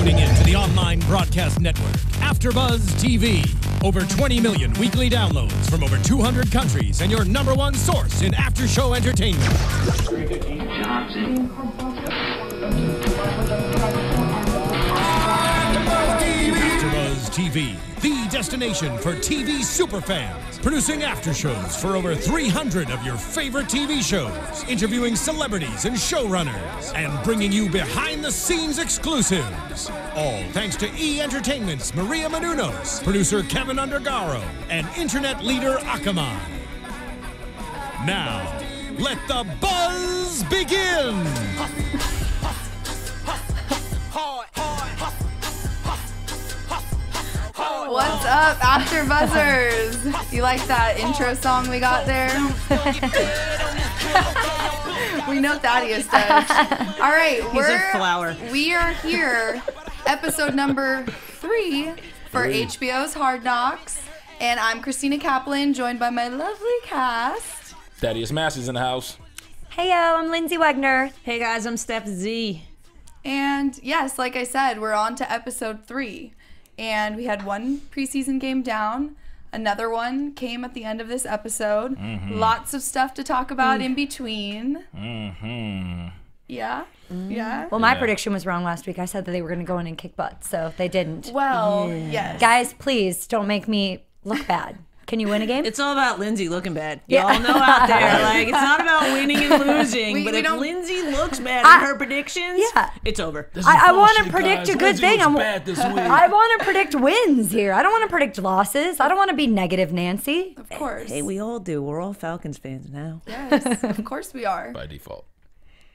tuning in to the online broadcast network, AFTERBUZZ TV. Over 20 million weekly downloads from over 200 countries and your #1 source in after-show entertainment. AFTERBUZZ TV, the destination for TV superfans. Producing aftershows for over 300 of your favorite TV shows. Interviewing celebrities and showrunners. And bringing you behind-the-scenes exclusives. All thanks to E! Entertainment's Maria Menounos, producer Kevin Undergaro, and internet leader Akamai. Now, let the buzz begin! What's up, AfterBuzzers? You like that intro song we got there? We know Thaddeus does. All right, we are here, episode number 3 for HBO's Hard Knocks, and I'm Christina Kaplan, joined by my lovely cast. Thaddeus Massey's in the house. Hey yo, I'm Lyndsey Wegner. Hey guys, I'm Stef Z. And yes, like I said, we're on to episode 3. And we had one preseason game down. Another one came at the end of this episode. Lots of stuff to talk about in between. Yeah? Yeah? Well, my prediction was wrong last week. I said that they were going to go in and kick butt, so they didn't. Well, yes. Guys, please don't make me look bad. Can you win a game? It's all about Lyndsey looking bad. Y'all know out there, like, it's not about winning and losing, but if Lyndsey looks bad in her predictions, it's over. I want to predict a good thing. I want to predict wins here. I don't want to predict losses. I don't want to be negative Nancy. Of course. Hey, we all do. We're all Falcons fans now. Yes, of course we are. By default.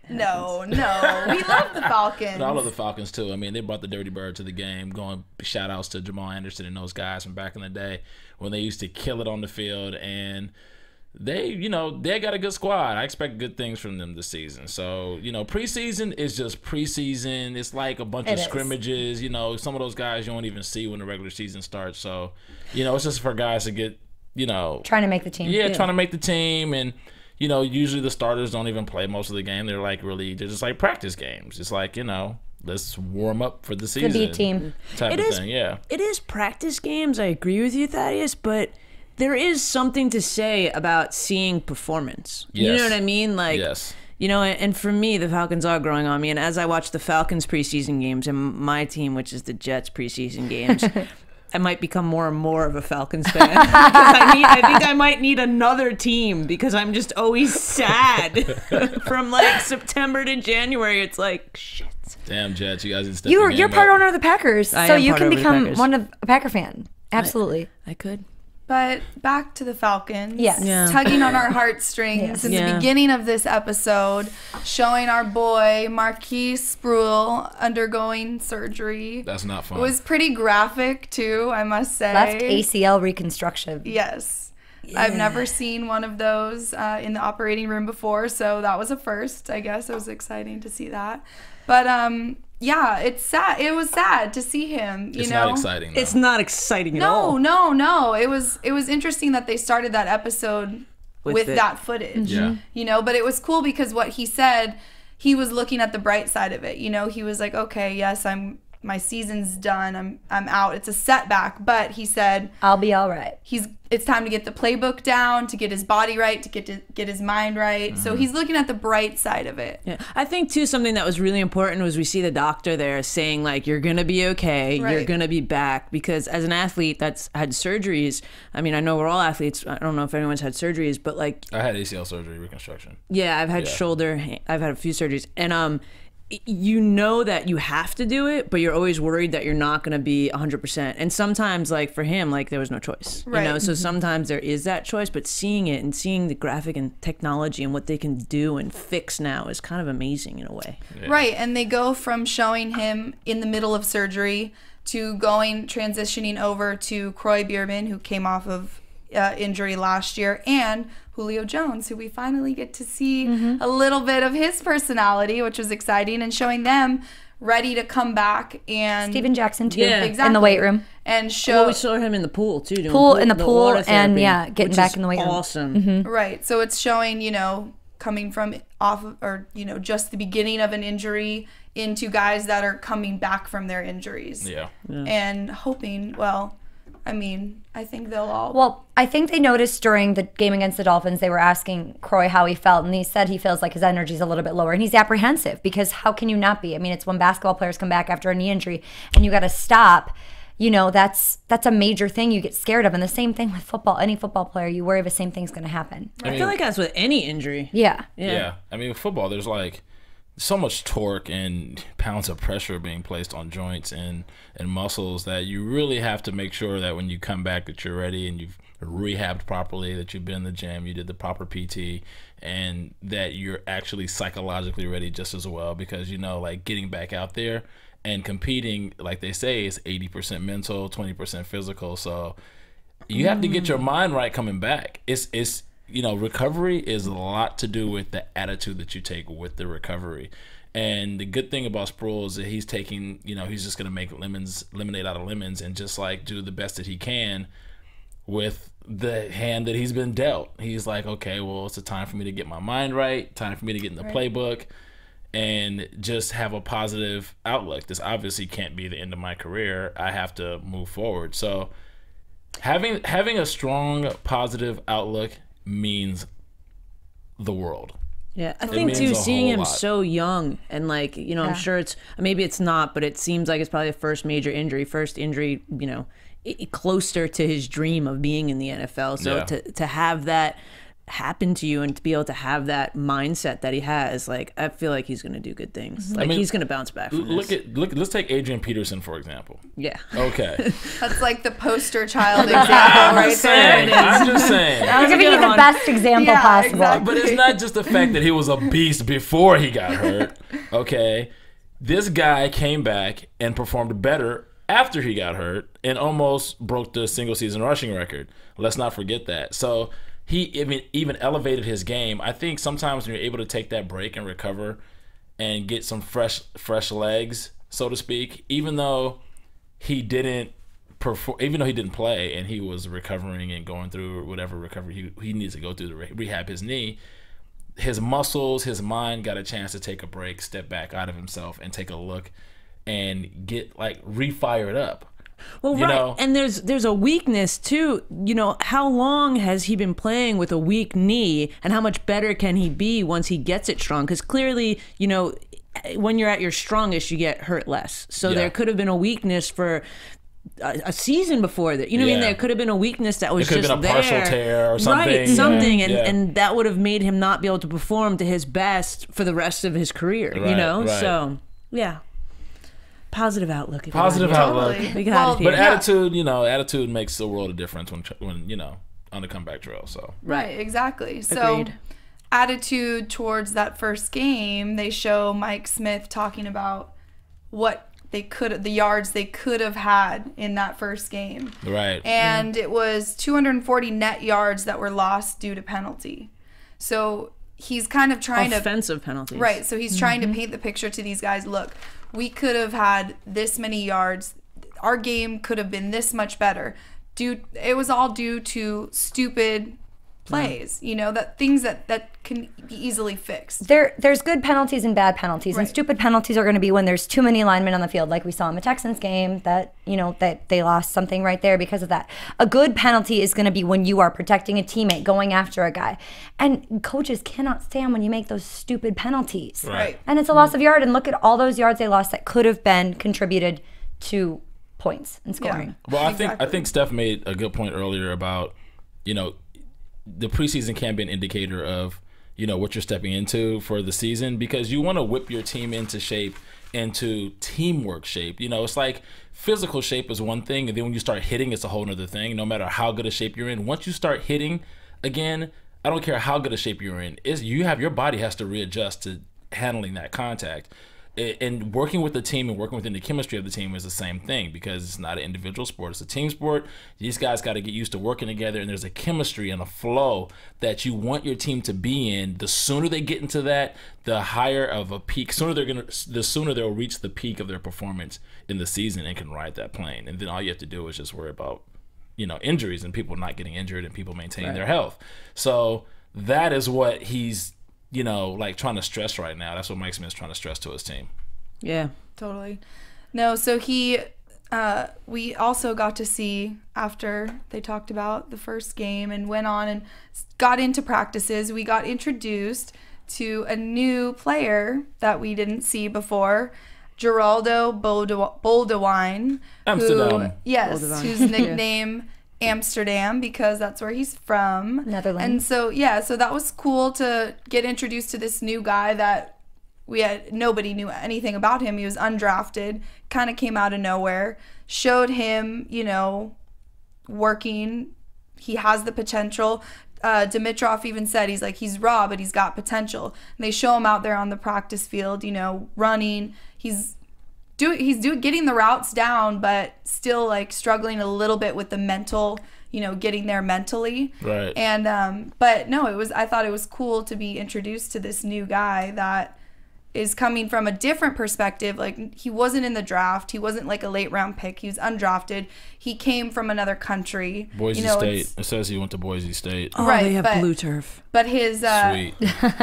No. We love the Falcons. But I love the Falcons too. I mean, they brought the Dirty Bird to the game. Going shout outs to Jamal Anderson and those guys from back in the day when they used to kill it on the field. And they got a good squad. I expect good things from them this season. So, preseason is just preseason. It's like a bunch of scrimmages. Some of those guys you don't even see when the regular season starts. So, it's just for guys to get, trying to make the team. Yeah, trying to make the team. And usually the starters don't even play most of the game. They're just like practice games. It's like, let's warm up for the season. The B team. Type of thing, yeah. It is practice games. I agree with you, Thaddeus, but there is something to say about seeing performance. Yes. You know what I mean? Like, yes. And for me, the Falcons are growing on me. And as I watch the Falcons preseason games and my team, which is the Jets preseason games, I might become more and more of a Falcons fan. I think I might need another team because I'm just always sad. From like September to January, it's like, shit. Damn, Jets, you guys didn't step You're part owner of the Packers, so you can become a Packer fan. Absolutely. I could. But back to the Falcons. Yes. Yeah. Tugging on our heartstrings in the beginning of this episode, showing our boy Marquise Spruill undergoing surgery. That's not fun. It was pretty graphic too, I must say. Left ACL reconstruction. Yes. Yeah. I've never seen one of those in the operating room before, so that was a first, I guess. It was exciting to see that. But yeah, it's sad. It was sad to see him. It's not exciting, though. It's not exciting at all. No. It was interesting that they started that episode with that footage. Yeah. But it was cool because what he said, he was looking at the bright side of it. He was like, okay, yes, my season's done. I'm out. It's a setback, but he said I'll be all right. It's time to get the playbook down, to get his body right, to get his mind right. So he's looking at the bright side of it. Yeah. I think too something that was really important was we see the doctor there saying like you're gonna be okay, you're gonna be back, because as an athlete that's had surgeries, I mean I know we're all athletes. I don't know if anyone's had surgeries, but like I had ACL surgery reconstruction. Yeah, I've had shoulder. I've had a few surgeries, and you know that you have to do it, but you're always worried that you're not going to be 100%. And sometimes, like for him, like there was no choice. Right. So sometimes there is that choice, but seeing it and seeing the graphic and technology and what they can do and fix now is kind of amazing in a way. Yeah. Right. And they go from showing him in the middle of surgery to transitioning over to Croy Bierman, who came off of injury last year, and Julio Jones, who we finally get to see a little bit of his personality, which was exciting, and showing them ready to come back. And Steven Jackson too, exactly. in the weight room, and show. Well, we saw him in the pool too. Doing in the pool, and getting back in the weight room. Awesome. Right. So it's showing, coming from off of, or just the beginning of an injury into guys that are coming back from their injuries. Yeah. And hoping, well, I mean, I think they'll all. Well, I think they noticed during the game against the Dolphins, they were asking Croy how he felt, and he said he feels like his energy's a little bit lower, and he's apprehensive because how can you not be? I mean, it's when basketball players come back after a knee injury and you got to stop. You know, that's a major thing you get scared of, and the same thing with football. Any football player, you worry the same thing's going to happen. I feel like that's with any injury. Yeah. I mean, with football, there's like so much torque and pounds of pressure being placed on joints and muscles that you really have to make sure that when you come back that you're ready and you've rehabbed properly, that you've been in the gym, you did the proper PT, and that you're actually psychologically ready just as well, because, you know, like getting back out there and competing, like they say, is 80% mental, 20% physical. So you have to get your mind right coming back. It's you know, recovery is a lot to do with the attitude that you take with the recovery. And the good thing about Sproul is that he's taking, you know, he's just going to make lemonade out of lemons and just like do the best that he can with the hand that he's been dealt. He's like, okay, well, it's a time for me to get my mind right, time for me to get in the playbook and just have a positive outlook. This obviously can't be the end of my career. I have to move forward. So having a strong positive outlook means the world. Yeah, I think too, seeing him so young and like, you know, I'm sure it's, maybe it's not, but it seems like it's probably the first major injury, you know, closer to his dream of being in the NFL. So to have that happen to you and to be able to have that mindset that he has, like, I feel like he's going to do good things. Like, I mean, he's going to bounce back from this. Let's take Adrian Peterson, for example. Yeah. Okay. That's like the poster child example right there. I'm just saying. I'm giving you the best example possible. Exactly. But it's not just the fact that he was a beast before he got hurt. Okay. This guy came back and performed better after he got hurt and almost broke the single season rushing record. Let's not forget that. So he even elevated his game. I think sometimes when you're able to take that break and recover and get some fresh legs, so to speak, even though he didn't play and he was recovering and going through whatever recovery he needs to go through to rehab his knee, his muscles, his mind got a chance to take a break, step back out of himself and take a look and get like refired up. Well, you right, know? And there's a weakness too. You know, how long has he been playing with a weak knee, and how much better can he be once he gets it strong? Because clearly, you know, when you're at your strongest, you get hurt less. So there could have been a weakness for a season before that. You know what I mean? There could have been a weakness that was just there. It could have been a partial tear or something. Right, something, and that would have made him not be able to perform to his best for the rest of his career. Right, you know, so yeah. Positive outlook. Positive outlook. We got it here. But attitude, you know, attitude makes the world a difference when you know, on the comeback trail. So right, exactly. So attitude towards that first game, they show Mike Smith talking about what the yards they could have had in that first game. Right. And it was 240 net yards that were lost due to penalty. So he's kind of trying offensive penalties. Right. So he's trying to paint the picture to these guys. Look, we could have had this many yards. Our game could have been this much better. It was all due to stupid plays, you know, that things that can be easily fixed. There's good penalties and bad penalties, and stupid penalties are going to be when there's too many linemen on the field, like we saw in the Texans game, that, you know, that they lost something right there because of that. A good penalty is going to be when you are protecting a teammate, going after a guy. And coaches cannot stand when you make those stupid penalties. Right. And it's a loss of yard, and look at all those yards they lost that could have been contributed to points and scoring. Yeah. Well, I think Steph made a good point earlier about, you know, the preseason can be an indicator of, you know, what you're stepping into for the season, because you want to whip your team into shape, into teamwork shape. You know, it's like physical shape is one thing, and then when you start hitting, it's a whole other thing. No matter how good a shape you're in, once you start hitting again, I don't care how good a shape you're in, your body has to readjust to handling that contact. And working with the team and working within the chemistry of the team is the same thing, because it's not an individual sport, it's a team sport. These guys got to get used to working together, and there's a chemistry and a flow that you want your team to be in. The sooner they get into that, the higher of a peak, the sooner they'll reach the peak of their performance in the season and can ride that plane. And then all you have to do is just worry about, you know, injuries and people not getting injured and people maintaining their health. So that is what he's, you know, like trying to stress right now. That's what Mike Smith's trying to stress to his team. Yeah. Totally. No, so we also got to see, after they talked about the first game and went on and got into practices, we got introduced to a new player that we didn't see before, Geraldo Boldewijn. Amsterdam. Boldewijn. Whose nickname Amsterdam, because that's where he's from. Netherlands. And so, so that was cool to get introduced to this new guy that nobody knew anything about him. He was undrafted, kind of came out of nowhere, showed him, working. He has the potential. Dimitrov even said, he's raw, but he's got potential. And they show him out there on the practice field, running. He's getting the routes down, but still struggling a little bit with the mental, getting there mentally. Right. And but no, I thought it was cool to be introduced to this new guy that is coming from a different perspective. He wasn't in the draft. He wasn't a late round pick. He was undrafted. He came from another country. Boise State. It says he went to Boise State. Oh, right, they have blue turf. But his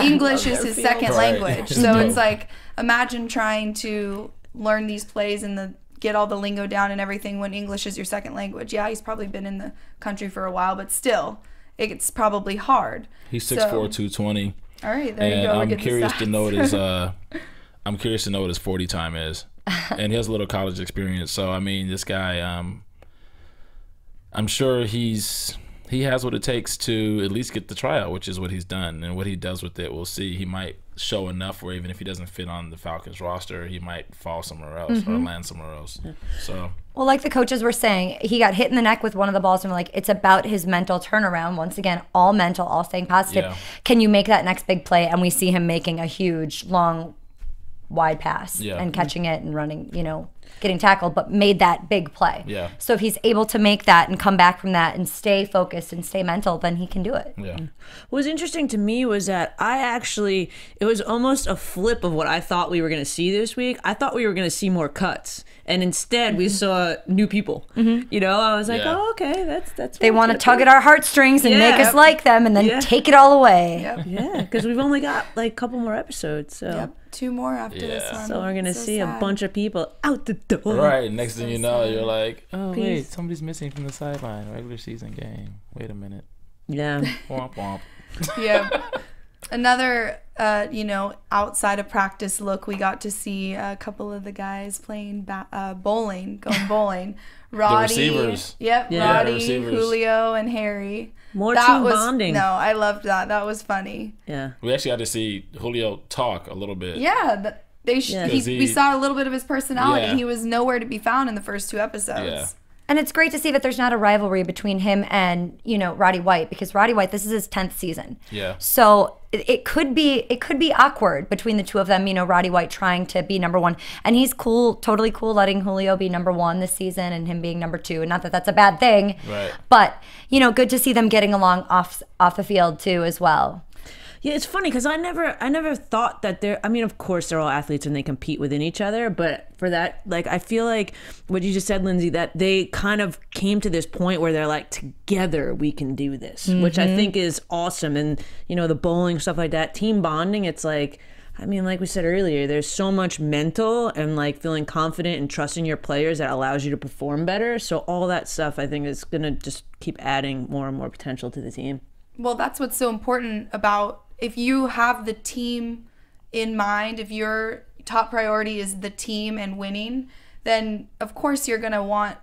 English is his second language. So it's imagine trying to learn these plays and get all the lingo down and everything when English is your second language. Yeah, he's probably been in the country for a while, but still, it's probably hard. He's 6'4", 220. All right, there you go. I'm curious to know what his I'm curious to know what his 40 time is, and he has a little college experience. So I mean, this guy, I'm sure he has what it takes to at least get the tryout, which is what he's done, and what he does with it, we'll see. He might show enough where even if he doesn't fit on the Falcons roster, he might fall somewhere else or land somewhere else. So. Well, like the coaches were saying, he got hit in the neck with one of the balls, and we're like, it's about his mental turnaround. Once again, all mental, all staying positive. Yeah. Can you make that next big play? And we see him making a huge, long, wide pass and catching it and running, getting tackled, but made that big play. Yeah. So if he's able to make that and come back from that and stay focused and stay mental, then he can do it. Yeah. What was interesting to me was that it was almost a flip of what I thought we were going to see this week. I thought we were going to see more cuts. And instead, we saw new people. I was like, oh, okay, that's. They want to tug at our heartstrings and make us like them, and then take it all away. Yeah, because we've only got a couple more episodes. So 2 more after this one. So we're gonna see a bunch of people out the door. Right. Next thing you know, you're like, oh wait, somebody's missing from the sideline. Regular season game. Wait a minute. Yeah. Womp womp. Yeah. Another, outside of practice look, we got to see a couple of the guys playing bowling, going bowling. Roddy, the receivers. Yep, Yeah, Roddy, the receivers. Julio, and Harry. More team bonding. No, I loved that. That was funny. Yeah. We actually got to see Julio talk a little bit. Yeah, we saw a little bit of his personality. Yeah. He was nowhere to be found in the first 2 episodes. Yeah. And it's great to see that there's not a rivalry between him and, Roddy White, because Roddy White, this is his 10th season. Yeah. So it could be awkward between the two of them, Roddy White trying to be number 1. And he's cool, totally cool letting Julio be number 1 this season and him being number 2. And not that that's a bad thing. Right. But, good to see them getting along off the field too as well. Yeah, it's funny because I never thought that of course they're all athletes and they compete within each other, but for that, I feel like what you just said, Lyndsey, that they kind of came to this point where they're like, together we can do this, which I think is awesome. And, the bowling, stuff like that, team bonding, it's like we said earlier, there's so much mental and feeling confident and trusting your players that allows you to perform better. So all that stuff I think is going to just keep adding more and more potential to the team. Well, that's what's so important about, if you have the team in mind, if your top priority is the team and winning, then of course you're going to want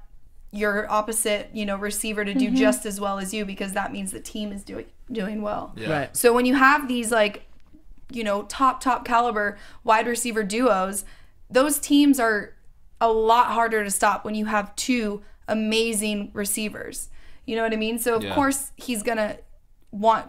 your opposite, receiver to do just as well as you, because that means the team is doing well. Yeah. Right. So when you have these top caliber wide receiver duos, those teams are a lot harder to stop when you have 2 amazing receivers. You know what I mean? So of course he's going to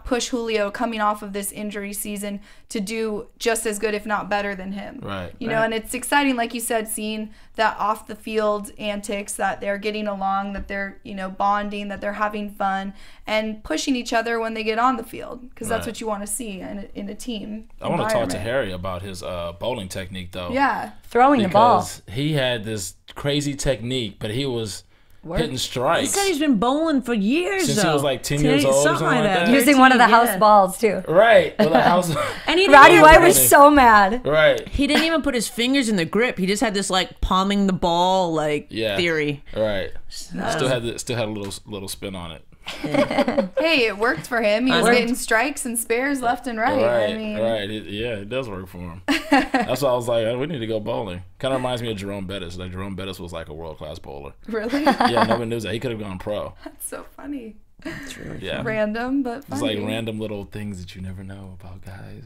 push Julio coming off of this injury season to do just as good, if not better than him. Right. And it's exciting, like you said, seeing that off the field antics, that they're getting along, that they're, bonding, that they're having fun and pushing each other when they get on the field, because that's what you want to see in a team. I want to talk to Harry about his bowling technique though. Yeah. Throwing the ball. He had this crazy technique, but he was hitting strikes. He said he's been bowling for years, since he was like 10 years old or something like that. Using one of the house balls, too. Right. Well, the house. And he Roddy White was so mad. Right. He didn't even put his fingers in the grip. He just had this like palming the ball like theory. Right. Still had a little spin on it. Hey, it worked for him. He was getting strikes and spares left and right. Right, I mean, it does work for him. That's why I was like, we need to go bowling. Kind of reminds me of Jerome Bettis. Like Jerome Bettis was like a world-class bowler. Really? Yeah, nobody knows that. He could have gone pro. That's so funny. That's really Random, but funny. It's like random little things that you never know about guys.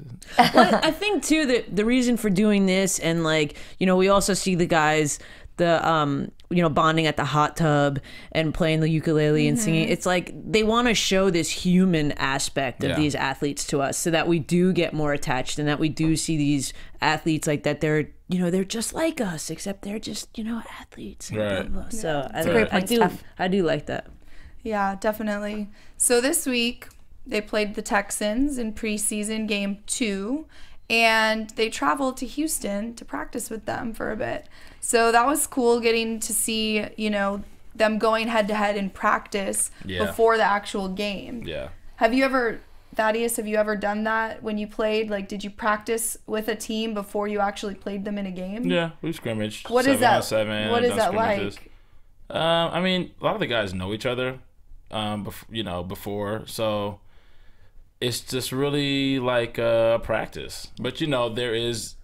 Well, I think too that the reason for doing this, and like, you know, we also see the guys, bonding at the hot tub and playing the ukulele and singing. It's like they want to show this human aspect of these athletes to us, so that we do get more attached, and that we do see these athletes like that. They're just like us, except they're just athletes. Right. Blah, blah. So I do like that. Yeah, definitely. So this week they played the Texans in preseason game 2. And they traveled to Houston to practice with them for a bit. So that was cool getting to see, them going head-to-head in practice before the actual game. Yeah. Thaddeus, have you ever done that when you played? Like, did you practice with a team before you actually played them in a game? Yeah, we scrimmaged. What is that? 7-on-7, What is that like? I mean, a lot of the guys know each other, before, so it's just really like a practice. But, there is,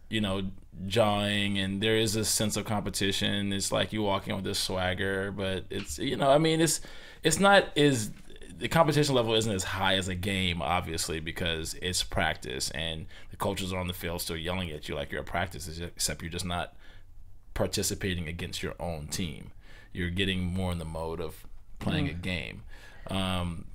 jawing, and there is a sense of competition. It's like you walk in with this swagger, but it's, it's not as, the competition level isn't as high as a game, obviously, because it's practice, and the coaches are on the field still yelling at you like you're at practice, except you're just not participating against your own team. You're getting more in the mode of playing a game.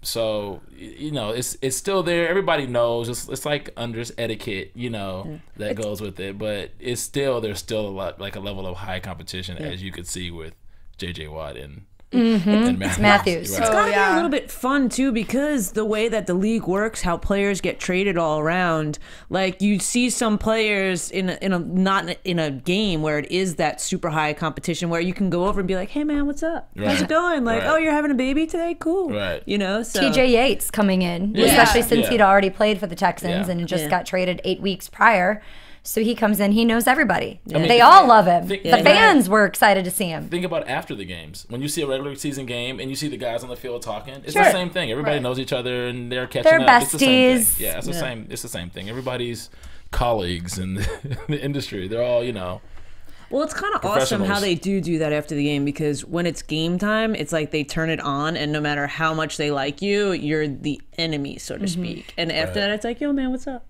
So it's still there. Everybody knows. It's like under etiquette, that goes with it. But there's still a lot, like a level of high competition, as you could see with J.J. Watt and Matthews. Right. It's gotta be a little bit fun too, because the way that the league works, how players get traded all around. Like you see some players not in a game where it is that super high competition, where you can go over and be like, "Hey man, what's up? How's it going? Like, oh, you're having a baby today? Cool." Right. So TJ Yates coming in, especially since he'd already played for the Texans and just got traded 8 weeks prior. So he comes in, he knows everybody. I mean, they all love him. The fans were excited to see him. Think about after the games. When you see a regular season game and you see the guys on the field talking, it's the same thing. Everybody knows each other and they're catching up. They're besties. It's the same thing. Yeah, it's the same thing. Everybody's colleagues in the industry. They're all, Well, it's kind of awesome how they do that after the game, because when it's game time, it's like they turn it on, and no matter how much they like you, you're the enemy, so to speak. And after that, it's like, yo, man, what's up?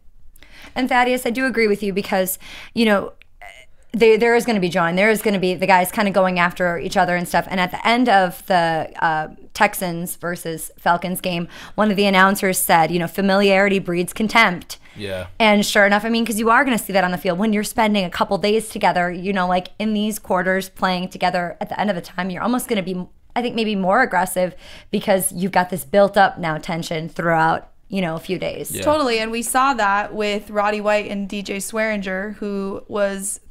And Thaddeus, I do agree with you, because, there is going to be jawing. There is going to be the guys kind of going after each other and stuff. And at the end of the Texans versus Falcons game, one of the announcers said, familiarity breeds contempt. Yeah. And sure enough, because you are going to see that on the field when you're spending a couple days together, like in these quarters playing together. At the end of the time, you're almost going to be, I think, maybe more aggressive, because you've got this built up now tension throughout a few days. Yeah. Totally, and we saw that with Roddy White and DJ Swearinger, who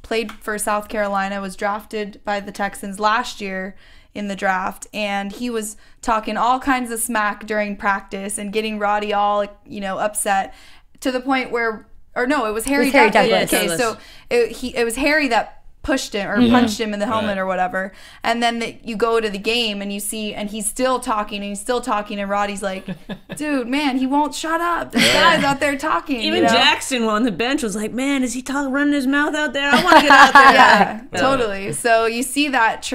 played for South Carolina, was drafted by the Texans last year in the draft, and he was talking all kinds of smack during practice and getting Roddy all upset, to the point where, or no, it was Harry Douglas. Okay, so it was Harry that pushed him or punched him in the helmet or whatever, and then you go to the game and you see, and he's still talking and Roddy's like, dude, man, he won't shut up. This guy's out there talking. Even Jackson on the bench was like, man, is he running his mouth out there? I want to get out there. Totally. So you see that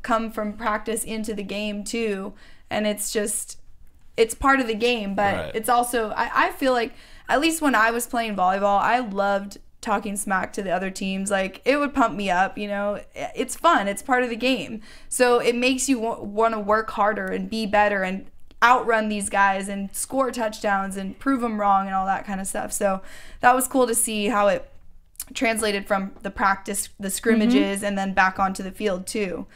come from practice into the game too, and it's part of the game, but it's also, I feel like, at least when I was playing volleyball, I loved talking smack to the other teams. Like, it would pump me up, it's fun, it's part of the game, so it makes you want to work harder and be better and outrun these guys and score touchdowns and prove them wrong and all that kind of stuff. So that was cool to see how it translated from the practice, the scrimmages, and then back onto the field too.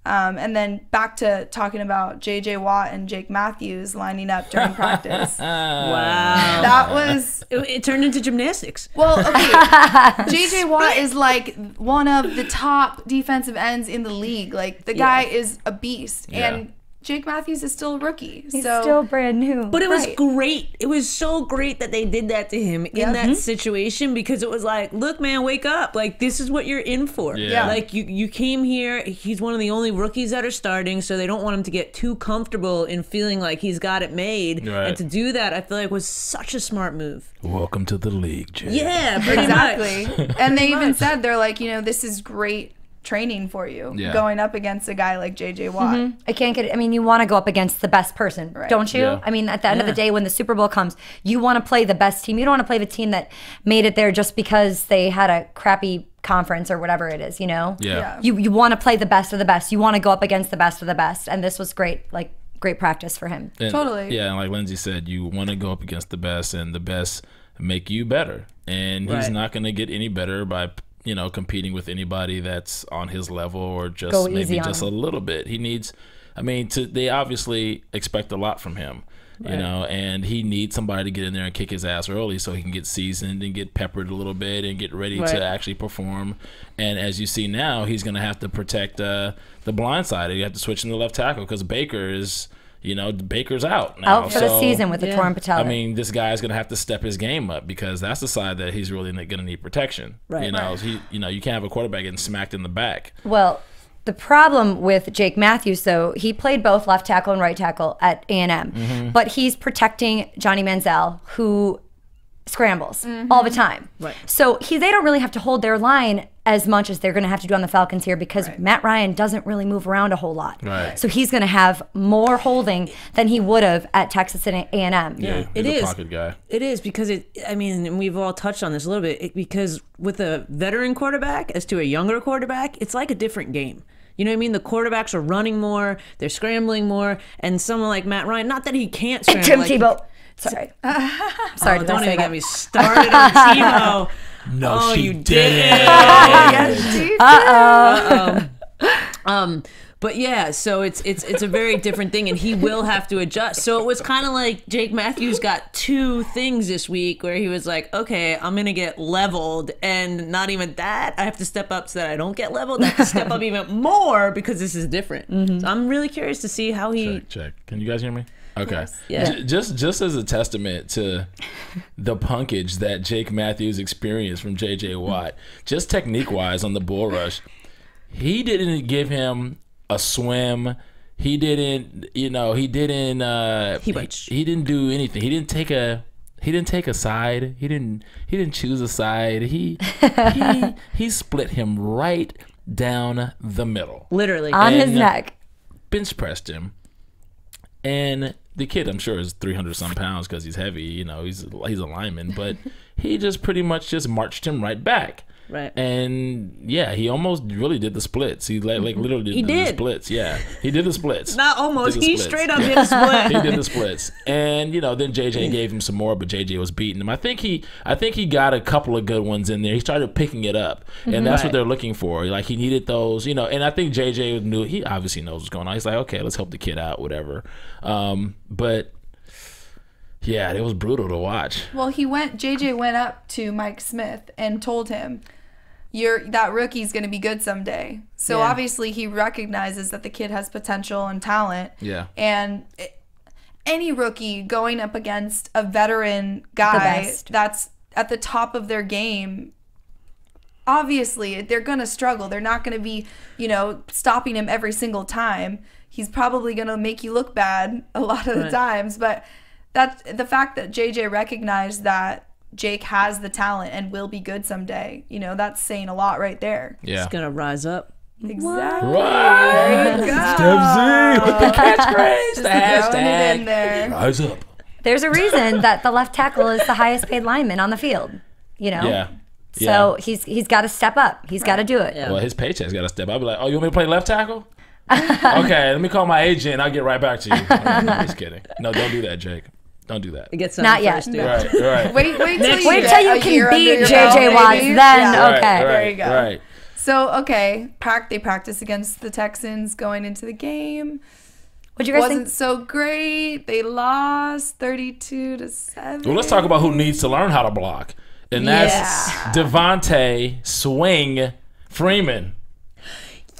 And then back to talking about J.J. Watt and Jake Matthews lining up during practice. Wow. That was... It turned into gymnastics. Well, okay. J.J. Watt is like one of the top defensive ends in the league. Like, the guy is a beast. Yeah. And Jake Matthews is still a rookie. He's still brand new. But it was great. It was so great that they did that to him in that situation, because it was like, look, man, wake up. Like, this is what you're in for. Yeah. Like, you came here. He's one of the only rookies that are starting, so they don't want him to get too comfortable in feeling like he's got it made. Right. And to do that, I feel like was such a smart move. Welcome to the league, Jay. Yeah, pretty Exactly. much. And they even said, they're like, this is great training for you, Yeah. going up against a guy like J.J. Watt. I can't get it. I mean, you want to go up against the best person, don't you? Yeah. I mean, at the end of the day, when the Super Bowl comes, you want to play the best team. You don't want to play the team that made it there just because they had a crappy conference or whatever it is, Yeah. You want to play the best of the best. You want to go up against the best of the best. And this was great, great practice for him. And, Totally. Yeah, and like Lyndsey said, you want to go up against the best, and the best make you better. And he's not going to get any better by competing with anybody that's on his level, or just maybe just a little bit. He needs, they obviously expect a lot from him, and he needs somebody to get in there and kick his ass early so he can get seasoned and get peppered a little bit and get ready to actually perform. And as you see now, he's going to have to protect the blind side. You have to switch in the left tackle because Baker is... Baker's out now. Out for the season with the torn patella. This guy's gonna have to step his game up, because that's the side that he's really gonna need protection. Right. You can't have a quarterback getting smacked in the back. Well, the problem with Jake Matthews, though, he played both left tackle and right tackle at A&M, but he's protecting Johnny Manziel, who scrambles all the time. Right. So they don't really have to hold their line as much as they're going to have to do on the Falcons here, because Matt Ryan doesn't really move around a whole lot. Right. So he's going to have more holding than he would have at Texas and A&M. Yeah, it he's is. a pocket guy. It is, because and we've all touched on this a little bit, because with a veteran quarterback as to a younger quarterback, it's like a different game. You know what I mean? The quarterbacks are running more, they're scrambling more, and someone like Matt Ryan, not that he can't scramble. Tim like Tebow. Sorry. Sorry, don't even get me started on Tebow. No, she you didn't. But yeah, so it's a very different thing, and he will have to adjust. So it was kind of like Jake Matthews got two things this week where he was like, okay, I'm gonna get leveled, and not even that, I have to step up so that I don't get leveled. I have to step up even more because this is different. So I'm really curious to see how he. Check. Can you guys hear me? Okay. Yes. Yeah. Just as a testament to the punkage that Jake Matthews experienced from J.J. Watt, just technique-wise on the bull rush, he didn't give him a swim. He didn't, he didn't do anything. He didn't take a side. He didn't choose a side. He split him right down the middle. Literally. On his neck. Bench pressed him. And the kid, I'm sure, is 300-some pounds because he's heavy. He's a lineman. But he just pretty much just marched him right back. Right. And yeah, he almost really did the splits. He literally did the splits. Yeah, he did the splits. Not almost. He straight up did the split. He did the splits. And then JJ gave him some more, but JJ was beating him. I think he got a couple of good ones in there. He started picking it up, and that's what they're looking for. Like, he needed those, and I think JJ knew. He obviously knows what's going on. He's like, okay, let's help the kid out, whatever. But yeah, it was brutal to watch. Well, JJ went up to Mike Smith and told him, that rookie's going to be good someday. So obviously he recognizes that the kid has potential and talent. Yeah. And any rookie going up against a veteran guy that's at the top of their game, obviously they're going to struggle. They're not going to be, stopping him every single time. He's probably going to make you look bad a lot of the times. But that's the fact that JJ recognized that Jake has the talent and will be good someday. That's saying a lot right there. Yeah. He's gonna rise up. Exactly. Right. Stef Z with the catchphrase. The hashtag. In there. Rise up. There's a reason that the left tackle is the highest paid lineman on the field. Yeah. So he's got to step up. He's got to do it. Yeah. Well, his paycheck's got to step up. I'll be like, oh, you want me to play left tackle? Okay, let me call my agent. I'll get right back to you. I'm just kidding. No, don't do that, Jake. Don't do that. It gets Not yet. first, dude. Right. Wait till you Wait get till you a year can under beat your JJ belt, Watts. maybe. Then Yeah. okay. There you go. Right. So, okay, they practice against the Texans going into the game. What you guys Wasn't think? so great. They lost 32-7. Well, let's talk about who needs to learn how to block. And that's Devonta Swing Freeman.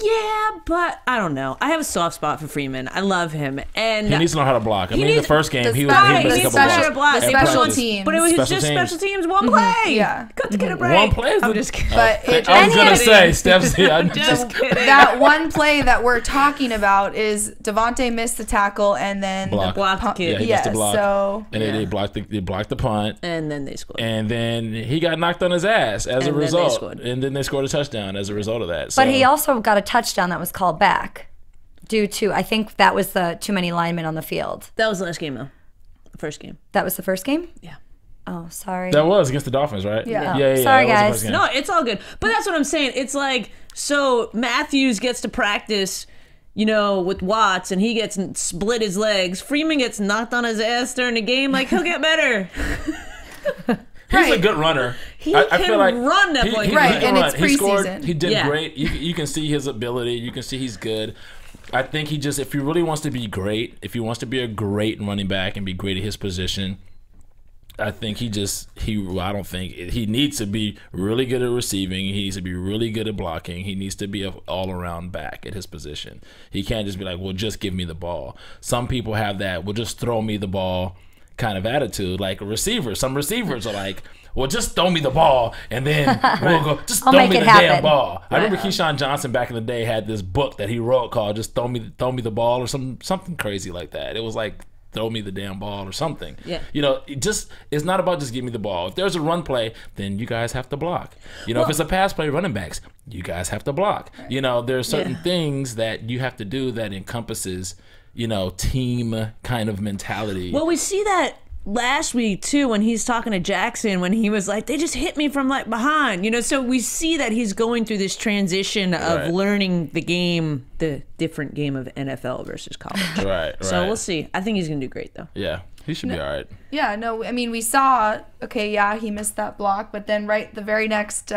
Yeah, but I don't know. I have a soft spot for Freeman. I love him, and He needs to learn how to block. I mean, in the first game, he special- missed a couple special- blocks. the at special practice. teams. but it was Special just teams. special teams, one play. Yeah. Got to get a break. One play. I'm just kidding. But it I was just, going to say, Stef Z, I'm Just kidding. that one play that we're talking about is Devontae missed the tackle and then Block. Blocked the kid. Yeah, he missed the block. So And then they blocked the punt. And then they scored. And then he got knocked on his ass as a And then they result. scored. And then they scored a touchdown as a result of that. So, But he also got a touchdown that was called back due to, I think that was the too many linemen on the field. That was the last game, though. The first game. That was the first game? Yeah. Oh, sorry. that was against the Dolphins, right? Yeah. Yeah. Sorry, that was the guys. first game. No, it's all good. But that's what I'm saying. It's like, so Matthews gets to practice, with Watts, and he gets split his legs. Freeman gets knocked on his ass during the game. Like, he'll get better. He's a good runner. He I can feel like run that boy. he Right, can and run. it's He scored. preseason. He did Yeah. great. You can see his ability. You can see he's good. I think if he really wants to be great, if he wants to be a great running back and be great at his position, I think I don't think he needs to be really good at receiving. He needs to be really good at blocking. He needs to be an all-around back at his position. He can't just be like, well, just give me the ball. Some people have that, well, just throw me the ball kind of attitude. Like receivers, some receivers are like, well, just throw me the ball, and then we'll go. Just I'll throw make me it the damn happen. ball. I remember Keyshawn Johnson back in the day had this book that he wrote called "Just Throw Me the Ball" or something crazy like that. It was like throw me the damn ball or something. Yeah. It's not about just give me the ball. If there's a run play, then you guys have to block. If it's a pass play, running backs, you guys have to block. There's certain things that you have to do that encompasses, team kind of mentality. Well, we see that last week too when he's talking to Jackson, when he was like, they just hit me from like behind, so we see that he's going through this transition of learning the game, the different game of NFL versus college. Right. So we'll see. I think he's gonna do great though. Yeah, he should be all right. Yeah, no, I mean, we saw, he missed that block, but then the very next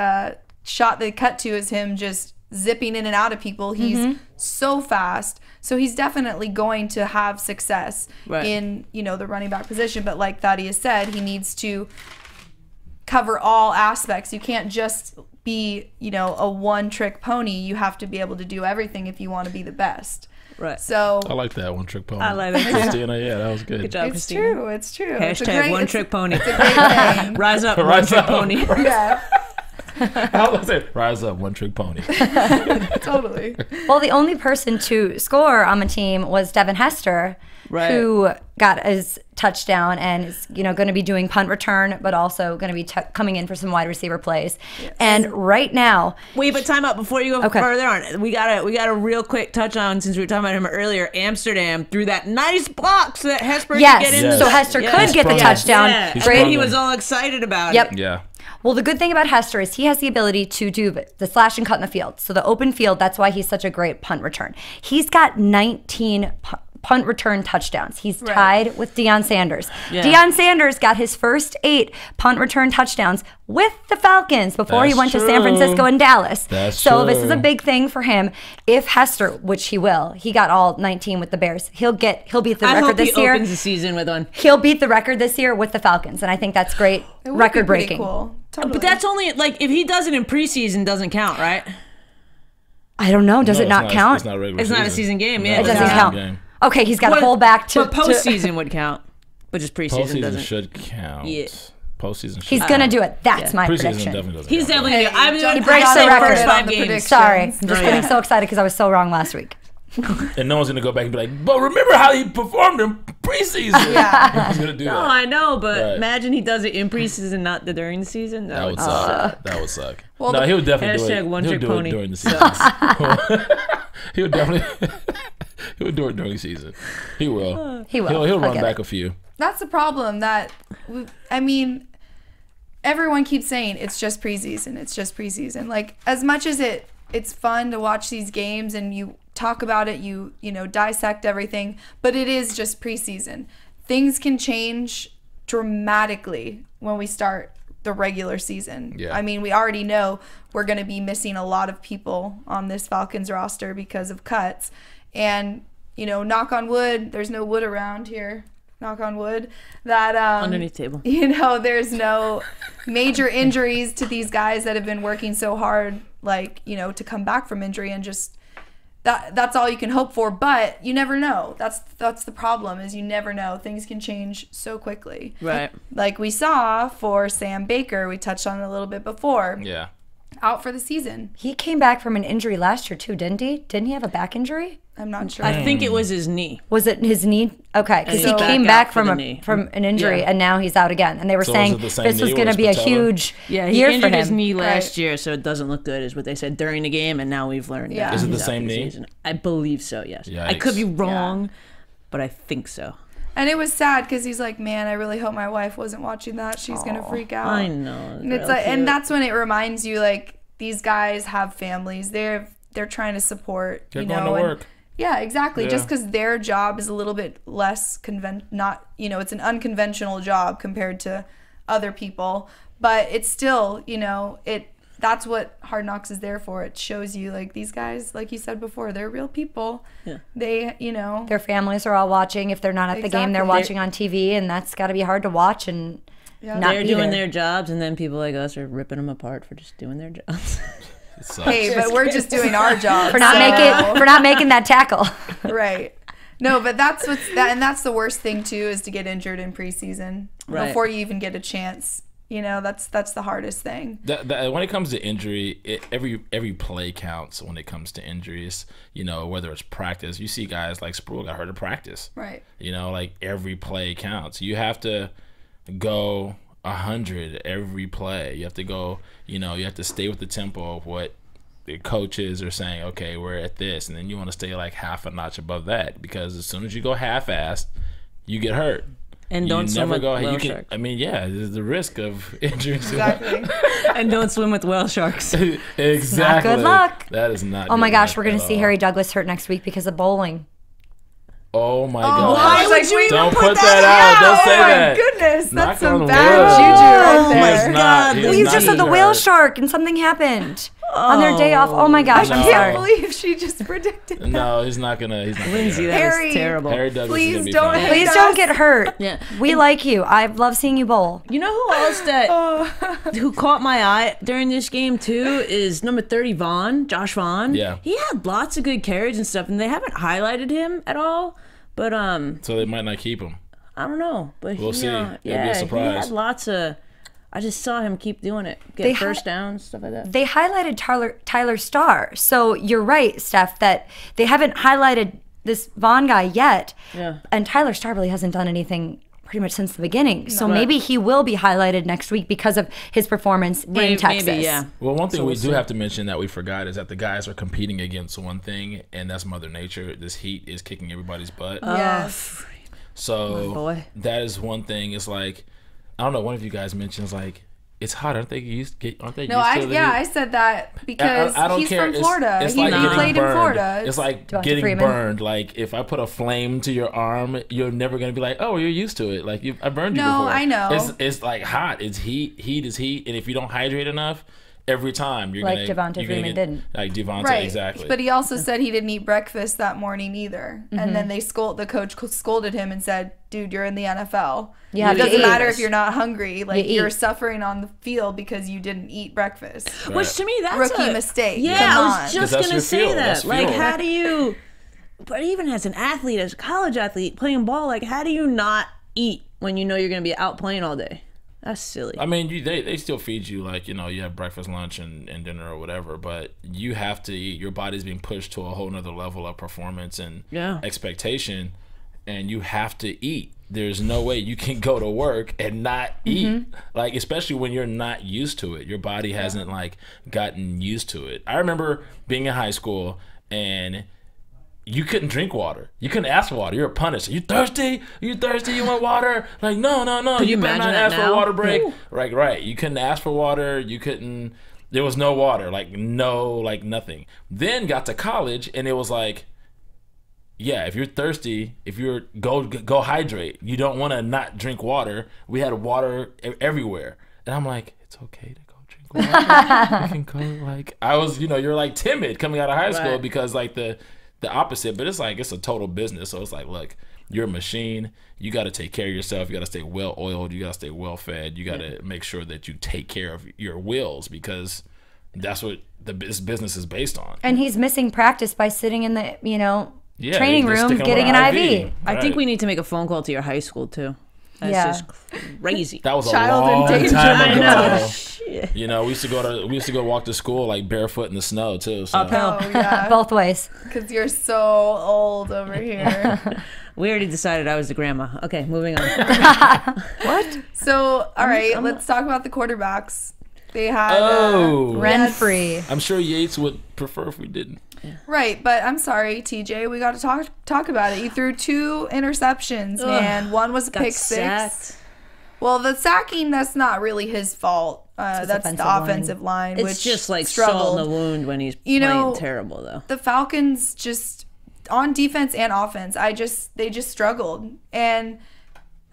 shot they cut to is him just zipping in and out of people. He's so fast. So he's definitely going to have success in, the running back position. But like Thaddeus said, he needs to cover all aspects. You can't just be, a one-trick pony. You have to be able to do everything if you want to be the best. Right. So I like that one-trick pony. I like that too. Christina, yeah, that was good. Good job, it's Christina. true. It's true. It's a Hashtag great- one-trick pony. It's a great thing. Rise up, Rise one-trick up. pony. Yeah, I was say, rise up, one-trick pony. totally. Well, the only person to score on the team was Devin Hester, who got his touchdown and is, going to be doing punt return, but also going to be coming in for some wide receiver plays. Yes. And right now, wait, but time out before you go further on. We got a real quick touch on, since we were talking about him earlier. Amsterdam threw that nice block so that Hester could get in. So Hester could get the touchdown. Yeah. Great. And he was all excited about it. Yeah. Well, the good thing about Hester is he has the ability to do the slash and cut in the field. So the open field, that's why he's such a great punt return. He's got 19 punt return touchdowns. He's tied with Deion Sanders. Yeah. Deion Sanders got his first 8 punt return touchdowns with the Falcons before he went to San Francisco and Dallas. This is a big thing for him. If Hester, which he will, he got all 19 with the Bears. He'll beat the record this year. I hope he opens the season with one. He'll beat the record this year with the Falcons, and I think that's great. Record breaking. Cool. Totally. But that's only if he does it in preseason, doesn't count, right? I don't know. Does it not count? It's not a regular It's not a season game. Yeah, it doesn't count. Okay, he's got to hold back to. But postseason would count, but just preseason doesn't. Postseason should count. Yeah. Postseason. He's gonna do it. That's my Preseason prediction. definitely doesn't. He's count. definitely. He breaks the record first 5 on the games. predictions. Sorry, I'm just getting so excited because I was so wrong last week. And no one's gonna go back and be like, but remember how he performed in preseason? Yeah. He's gonna do that. No, I know, but imagine he does it in preseason, not during the season. That would suck. That would suck. Well, no, he would definitely do Hashtag it. one-trick He'll do pony. it during the season. He would definitely. He would do it during the season. He will. He will. He'll run back a few. That's the problem. Everyone keeps saying it's just preseason. It's just preseason. Like, as much as it's fun to watch these games and you talk about it, you dissect everything, but it is just preseason. Things can change dramatically when we start the regular season. Yeah. I mean, we already know we're going to be missing a lot of people on this Falcons roster because of cuts. And, you know, knock on wood, there's no wood around here. Knock on wood. That underneath table. You know, there's no major injuries to these guys that have been working so hard, like, you know, to come back from injury, and just that's all you can hope for. But you never know. That's the problem, is you never know. Things can change so quickly. Right. Like we saw for Sam Baker, we touched on it a little bit before. Yeah. Out for the season. He came back from an injury last year too, didn't he? Didn't he have a back injury? I'm not sure. I think it was his knee. Was it his knee? Okay, because he he's came back back out for from an injury, Yeah. and now he's out again. And they were So saying was it the same this was knee going to with be a his patella? huge Yeah, he year for injured his him. knee last Right. year, so it doesn't look good, is what they said during the game, and now we've learned. Yeah. that Is it the he's out same for the knee? season. I believe so, yes. I Yikes. could be wrong, but I think so. And it was sad because he's like, man, I really hope my wife wasn't watching that. She's going to freak out. I know. And it's like, and that's when it reminds you, like, these guys have families. They're trying to support. They're you going know, to and- work. Yeah, exactly. Yeah. Just because their job is a little bit less it's an unconventional job compared to other people, but it's still, you know, that's what Hard Knocks is there for. It shows you, like, these guys, like you said before, they're real people. Yeah. They, you know, Their families are all watching. If they're not at the game, they're Exactly. watching on TV, and that's got to be hard to watch and Yeah. not They're be doing there. their jobs, and then people like us are ripping them apart for just doing their jobs. It sucks. hey, but we're just doing our job for not making that tackle. right. No, but that's the worst thing too, is to get injured in preseason Right. before you even get a chance. You know, that's the hardest thing. When it comes to injury, every play counts when it comes to injuries. You know, whether it's practice, you see guys like Sproul got hurt at practice. Right. You know, like every play counts. You have to go 100 every play. You have to go. You know, you have to stay with the tempo of what the coaches are saying. Okay, we're at this, and then you want to stay like half a notch above that, because as soon as you go half-assed, you get hurt. And You don't swim never with go. whale You can. sharks. I mean, yeah, there's the risk of injuries. Exactly. And don't swim with whale sharks. Exactly. good luck. That is not. Oh my good gosh, luck we're going to at see all. Harry Douglas hurt next week because of bowling. Oh my god. why would you even Don't put put that that out. Don't say Oh my that. goodness, Knock that's some on bad wood. juju right He there. is not. God, He is We not just said the getting whale hurt. shark and something happened on their day off. Oh my gosh, I'm No. Can't sorry. believe she just predicted that. No, he's not gonna. He's not gonna. Lindsay, get that hurt. Harry, is terrible. Harry Douglas please is gonna be don't fine. hate Please us. don't get hurt. Yeah. We like you. I love seeing you bowl. You know who else that who caught my eye during this game too is number 30 Josh Vaughn. Yeah. He had lots of good carries and stuff, and they haven't highlighted him at all. But So they might not keep him. I don't know. But We'll he, see. It'll be a yeah, he surprise. had lots of. I just saw him keep doing it, They get had- first downs, stuff like that. They highlighted Tyler Starr. So you're right, Steph, that they haven't highlighted this Vaughn guy yet. Yeah. And Tyler Starr really hasn't done anything pretty much since the beginning. So Right. maybe he will be highlighted next week because of his performance in Texas. Maybe, yeah. Well, one thing So we we'll do see. have to mention that we forgot is that the guys are competing against one thing, and that's Mother Nature. This heat is kicking everybody's butt. Yes. So boy. that is one thing. It's like, I don't know. One of you guys mentions like, it's hot. Aren't they used? Aren't they No, used to the heat? I said that because I don't he's care. from Florida. It's he like getting played burned. in Florida. It's like Devonta getting Freeman. burned. Like if I put a flame to your arm, you're never gonna be like, oh, you're used to it. Like I burned you No, before. I know. It's like hot. It's heat. Heat is heat. And if you don't hydrate enough, every time you're Like gonna Devonta you're Freeman gonna didn't. Like Devonta, Right. exactly. But he also said he didn't eat breakfast that morning either. Mm-hmm. And then the coach scolded him and said, dude, you're in the NFL. You have It to doesn't eat. matter if you're not hungry. Like You you're eat. suffering on the field because you didn't eat breakfast. Which to me, that's Rookie a mistake. Yeah, Come I on. was just that's gonna your say fuel. that. That's Like, fuel. how do you? But even as an athlete, as a college athlete playing ball, like, how do you not eat when you know you're gonna be out playing all day? That's silly. I mean, they still feed you, like, you know, you have breakfast, lunch, and dinner or whatever, but you have to eat. Your body's being pushed to a whole nother level of performance and Yeah. expectation, and you have to eat. There's no way you can go to work and not eat. Like, especially when you're not used to it. Your body hasn't, like, gotten used to it. I remember being in high school, and you couldn't drink water. You couldn't ask for water. You're punished. You thirsty? You thirsty? You want water? Like, no. Could you better not imagine that ask for a now? water break. Ooh. Right. You couldn't ask for water. You couldn't. There was no water. Like, nothing. Then got to college, and it was like, yeah, if you're thirsty, if you're go hydrate. You don't want to not drink water. We had water everywhere, and I'm like, it's okay to go drink water. You can go, like, I was, you're like timid coming out of high school because like the opposite, but it's like, it's a total business. So it's like, look, you're a machine. You got to take care of yourself. You got to stay well oiled. You got to stay well fed. You got to make sure that you take care of your wills, because that's what this business is based on. And he's missing practice by sitting in the, training he's room getting an IV. I think we need to make a phone call to your high school too. That's just crazy. That was a Child in long danger. time ago. I know. Shit. We used to go walk to school like barefoot in the snow too. So. Uphill. Oh, yeah. Both ways. Because you're so old over here. We already decided I was the grandma. Okay, moving on. What? So, all right, let's talk about the quarterbacks. They had Renfree. I'm sure Yates would prefer if we didn't. Right, but I'm sorry, TJ. We got to talk about it. You threw 2 interceptions, man. One was a pick 6. Sacked. Well, the sacking, that's not really his fault. That's the offensive line. It's which just like struggled. salt in the wound when he's playing terrible, though. The Falcons just, on defense and offense, they just struggled. And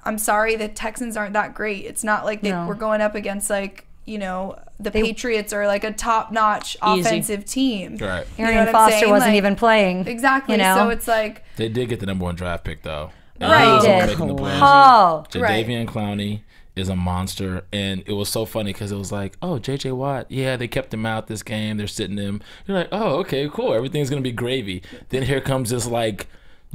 I'm sorry, the Texans aren't that great. It's not like we're going up against like, the Patriots are like a top-notch offensive team. Right. Arian Foster wasn't even playing. Exactly. So it's like, they did get the #1 draft pick though. Right. Jadeveon Clowney is a monster, and it was so funny because it was like, oh, JJ Watt, yeah, they kept him out this game, they're sitting him. You're like, oh, okay, cool, everything's gonna be gravy. Then here comes this like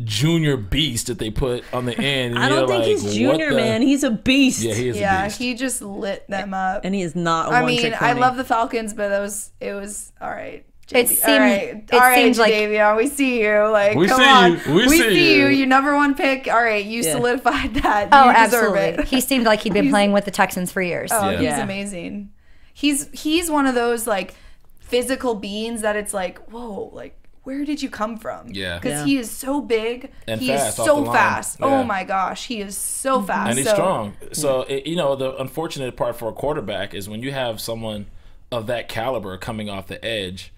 junior beast that they put on the end. And I don't think he's junior, man. He's a beast. Yeah, he is a beast. He just lit them up. And he is not a one-trick pony. I love the Falcons, but it was all right. It seemed like Davion, we see you. Like, we come see on. you. We see you. You #1 pick. All right, you solidified that. Oh, you deserve absolutely. it. He seemed like he'd been playing with the Texans for years. Oh, he's amazing. He's one of those like physical beings that it's like, whoa, like where did you come from? Yeah. Because he is so big. And he fast, is so off the fast. line. Yeah. Oh my gosh, he is so fast. And he's strong. So, the unfortunate part for a quarterback is when you have someone of that caliber coming off the edge,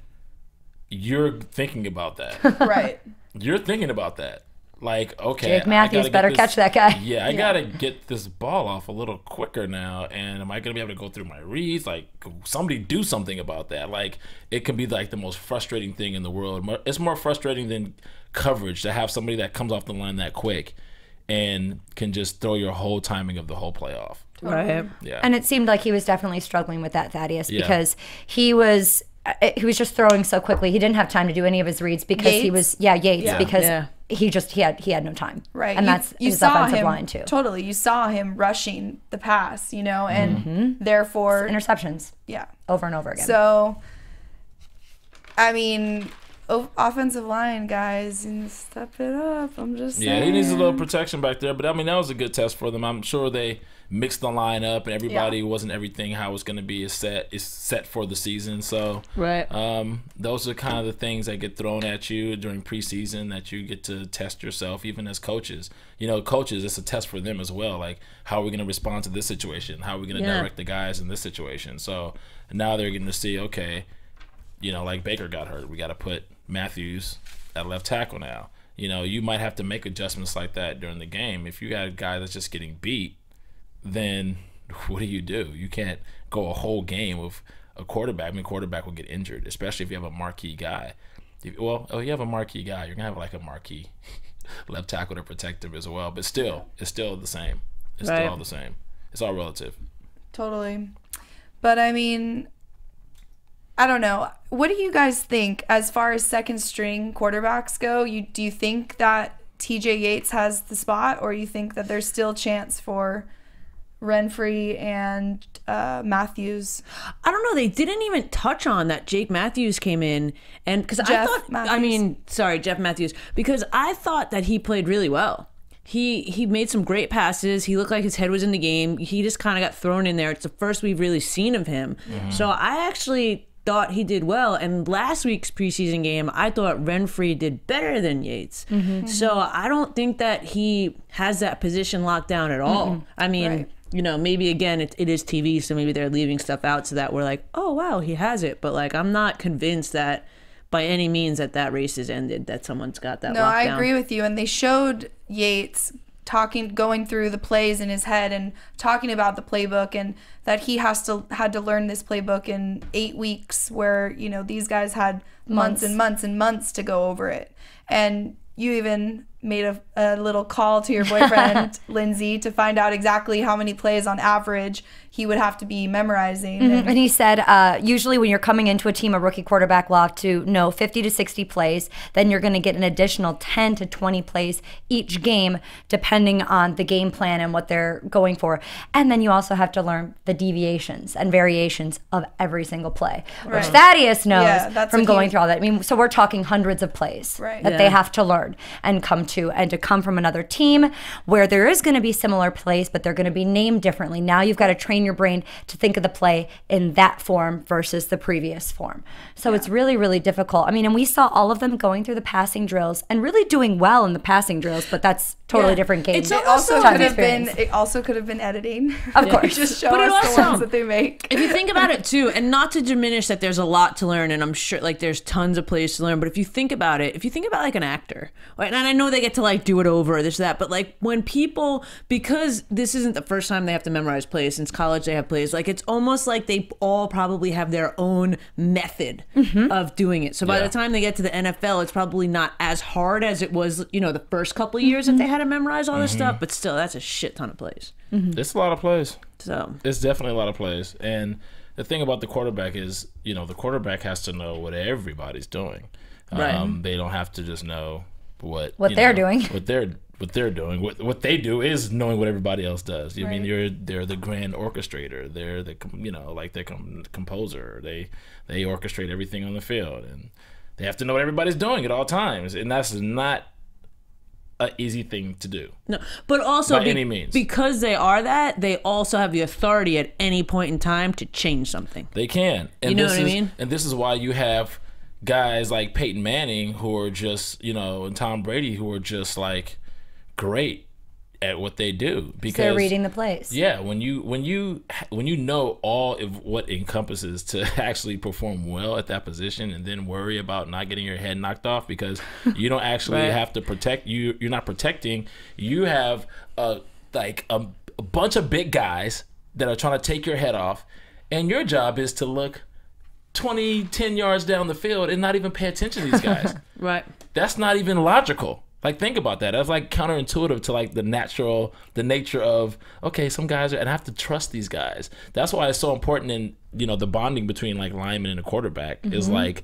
you're thinking about that. Right. You're thinking about that. Like, okay, Jake Matthews better catch that guy. Yeah, I got to get this ball off a little quicker now. And am I going to be able to go through my reads? Like, somebody do something about that. Like, it can be like the most frustrating thing in the world. It's more frustrating than coverage to have somebody that comes off the line that quick and can just throw your whole timing of the whole play off. Right. Yeah. And it seemed like he was definitely struggling with that, Thaddeus, because he was just throwing so quickly. He didn't have time to do any of his reads because Yates? because he had no time. Right. And that's you his saw offensive him, line too. Totally. You saw him rushing the pass, and therefore interceptions. Yeah. Over and over again. So I mean, offensive line guys, step it up. I'm just saying. Yeah, he needs a little protection back there, but I mean that was a good test for them. I'm sure they mixed the line up and everybody wasn't everything how it's going to be is set for the season. So those are kind of the things that get thrown at you during preseason that you get to test yourself, even as coaches. Coaches, it's a test for them as well. Like, how are we going to respond to this situation? How are we going to direct the guys in this situation? So now they're getting to see, okay, like Baker got hurt, we got to put Matthews at left tackle now. You might have to make adjustments like that during the game. If you got a guy that's just getting beat, then what do? You can't go a whole game with a quarterback. I mean, quarterback will get injured, especially if you have a marquee guy. You have a marquee guy, you're going to have like a marquee left tackle to protect him as well. But still, it's still the same. It's still all the same. It's all relative. Totally. But I mean, I don't know. What do you guys think as far as second string quarterbacks go? Do you think that TJ Yates has the spot, or you think that there's still a chance for Renfree and Matthews? I don't know. They didn't even touch on that Jake Matthews came in, and because Jeff Matthews, because I thought that he played really well. He made some great passes. He looked like his head was in the game. He just kind of got thrown in there. It's the first we've really seen of him. So I actually thought he did well. And last week's preseason game, I thought Renfree did better than Yates. So I don't think that he has that position locked down at all. I mean, maybe again, it is TV, so maybe they're leaving stuff out so that we're like, oh, wow, he has it. But like, I'm not convinced that by any means that race has ended, that someone's got that locked down. No, I agree with you. And they showed Yates going through the plays in his head and talking about the playbook, and that he had to learn this playbook in 8 weeks, where these guys had months and months and months to go over it. And you even made a little call to your boyfriend, Lyndsey, to find out exactly how many plays on average he would have to be memorizing. And he said, usually when you're coming into a team, a rookie quarterback will have to know 50 to 60 plays. Then you're going to get an additional 10 to 20 plays each game, depending on the game plan and what they're going for. And then you also have to learn the deviations and variations of every single play, which Thaddeus knows from going through all that. I mean, so we're talking hundreds of plays that they have to learn and come to, and to come from another team where there is going to be similar plays, but they're going to be named differently. Now you've got to train your brain to think of the play in that form versus the previous form. So it's really, really difficult. I mean, and we saw all of them going through the passing drills and really doing well in the passing drills, but that's totally different game. It also could have been editing. Of course. Just show us the ones that they make. If you think about it too, and not to diminish that there's a lot to learn, and I'm sure like there's tons of plays to learn, but if you think about like an actor, right? And I know they get to like do it over or this or that, but like when people, because this isn't the first time they have to memorize plays, since college they have plays, like it's almost like they all probably have their own method of doing it. So by the time they get to the NFL, it's probably not as hard as it was, the first couple of years that they had to memorize all this stuff, but still that's a shit ton of plays. It's a lot of plays. So it's definitely a lot of plays. And the thing about the quarterback is, the quarterback has to know what everybody's doing. They don't have to just know what they're doing. What they're doing. What they do is knowing what everybody else does. I mean, they're the grand orchestrator. They're the composer. They orchestrate everything on the field, and they have to know what everybody's doing at all times. And that's not an easy thing to do. No, but also by any means, because they are that, they also have the authority at any point in time to change something. They can. And you know what I mean? And this is why you have guys like Peyton Manning who are just, and Tom Brady who are just like great at what they do, because they're reading the plays. Yeah, when you know all of what encompasses to actually perform well at that position, and then worry about not getting your head knocked off because you don't actually have to protect you. You're not protecting. You have a bunch of big guys that are trying to take your head off, and your job is to look 10 yards down the field and not even pay attention to these guys. Right. That's not even logical. Like, think about that. That's like counterintuitive to like the nature of, okay, some guys and I have to trust these guys. That's why it's so important in, the bonding between like lineman and a quarterback is like,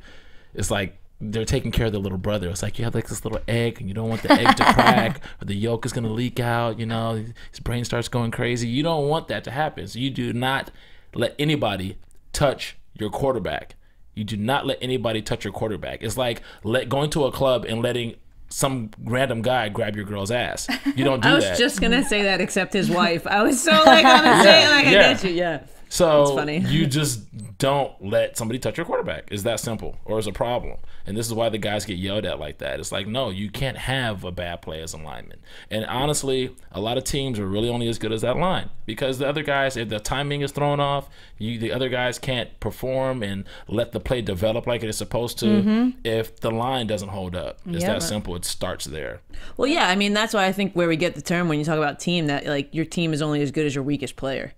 it's like they're taking care of their little brother. It's like you have like this little egg and you don't want the egg to crack or the yolk is going to leak out, his brain starts going crazy. You don't want that to happen. So you do not let anybody touch your quarterback. You do not let anybody touch your quarterback. It's like going to a club and letting some random guy grab your girl's ass. You don't do that. I was just gonna say that, except his wife. I was so like on the same, like I get you, So it's funny. You just don't let somebody touch your quarterback. It's that simple, or it's a problem. And this is why the guys get yelled at like that. It's like, no, you can't have a bad play as a lineman. And honestly, a lot of teams are really only as good as that line, because the other guys, if the timing is thrown off, the other guys can't perform and let the play develop like it is supposed to if the line doesn't hold up. It's that simple. It starts there. Well, yeah, I mean, that's why I think where we get the term when you talk about team, that like your team is only as good as your weakest player.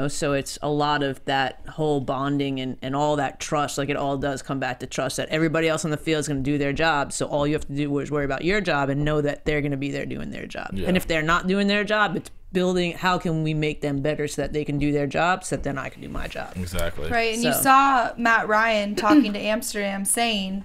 So it's a lot of that whole bonding and all that trust. Like, it all does come back to trust that everybody else on the field is going to do their job. So all you have to do is worry about your job and know that they're going to be there doing their job. And if they're not doing their job, it's building, how can we make them better so that they can do their job, so that then I can do my job. Exactly. Right, and you saw Matt Ryan talking to Amsterdam saying,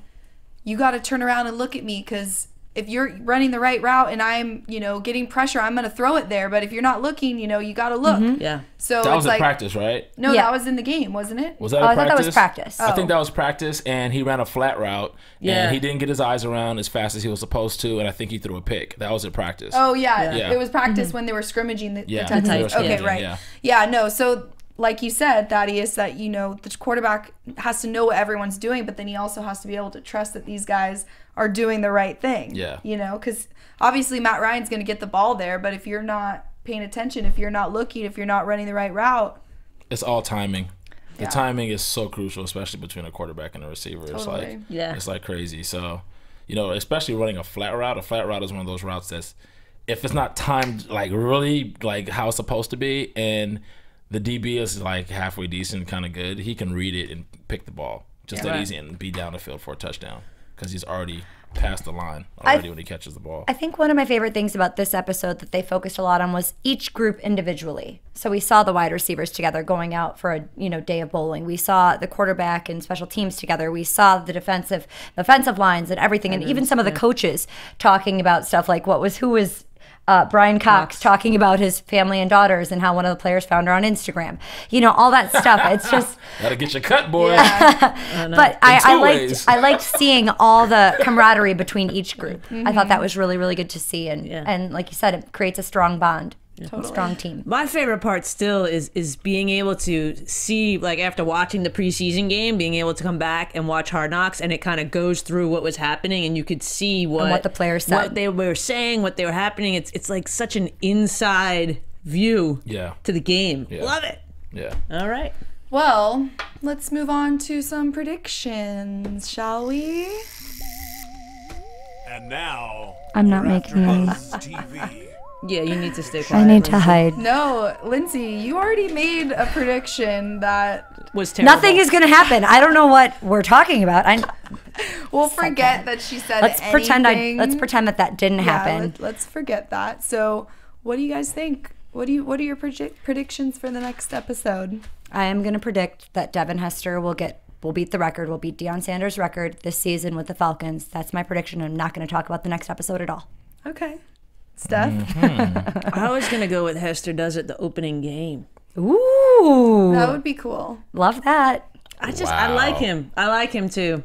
you got to turn around and look at me, because if you're running the right route and I'm, getting pressure, I'm going to throw it there. But if you're not looking, you got to look. Yeah. So that was like, practice, right? No, that was in the game, wasn't it? Was that a I practice? thought that was practice. I think that was practice, and he ran a flat route, and he didn't get his eyes around as fast as he was supposed to, and I think he threw a pick. That was at practice. Oh, yeah. It was practice when they were scrimmaging the Texans. Okay, right. Yeah, no, so like you said, Thaddeus, that, the quarterback has to know what everyone's doing, but then he also has to be able to trust that these guys are doing the right thing. Yeah. Because obviously Matt Ryan's going to get the ball there, but if you're not paying attention, if you're not looking, if you're not running the right route. It's all timing. The timing is so crucial, especially between a quarterback and a receiver. Totally. It's like crazy. So, especially running a flat route. A flat route is one of those routes that's if it's not timed like really like how it's supposed to be, and the DB is like halfway decent, kind of good, he can read it and pick the ball just that easy and be down the field for a touchdown because he's already past the line already when he catches the ball. I think one of my favorite things about this episode that they focused a lot on was each group individually. So we saw the wide receivers together going out for a day of bowling. We saw the quarterback and special teams together. We saw the defensive lines and everything, and even some of the coaches talking about stuff like who was Brian Cox talking about his family and daughters and how one of the players found her on Instagram. All that stuff. It's just gotta get your cut, boy. Yeah. But I liked seeing all the camaraderie between each group. I thought that was really, really good to see, and like you said, it creates a strong bond. Totally. Strong team. My favorite part still is being able to see, like, after watching the preseason game, being able to come back and watch Hard Knocks, and it kind of goes through what was happening, and you could see what the players said, what they were saying, what they were happening. It's like such an inside view to the game. Yeah. Love it. Yeah. All right. Well, let's move on to some predictions, shall we? And now, I'm not making them. TV. Yeah, you need to stay quiet. I need to hide. No, Lyndsey, you already made a prediction that was terrible. Nothing is going to happen. I don't know what we're talking about. We'll forget that she said let's anything. Let's pretend that didn't happen. Let's forget that. So, what do you guys think? What are your predictions for the next episode? I am going to predict that Devin Hester will beat the record. Will beat Deion Sanders' record this season with the Falcons. That's my prediction. I'm not going to talk about the next episode at all. Okay. Steph? I was going to go with Hester does it the opening game. Ooh. That would be cool. Love that. I like him. I like him too.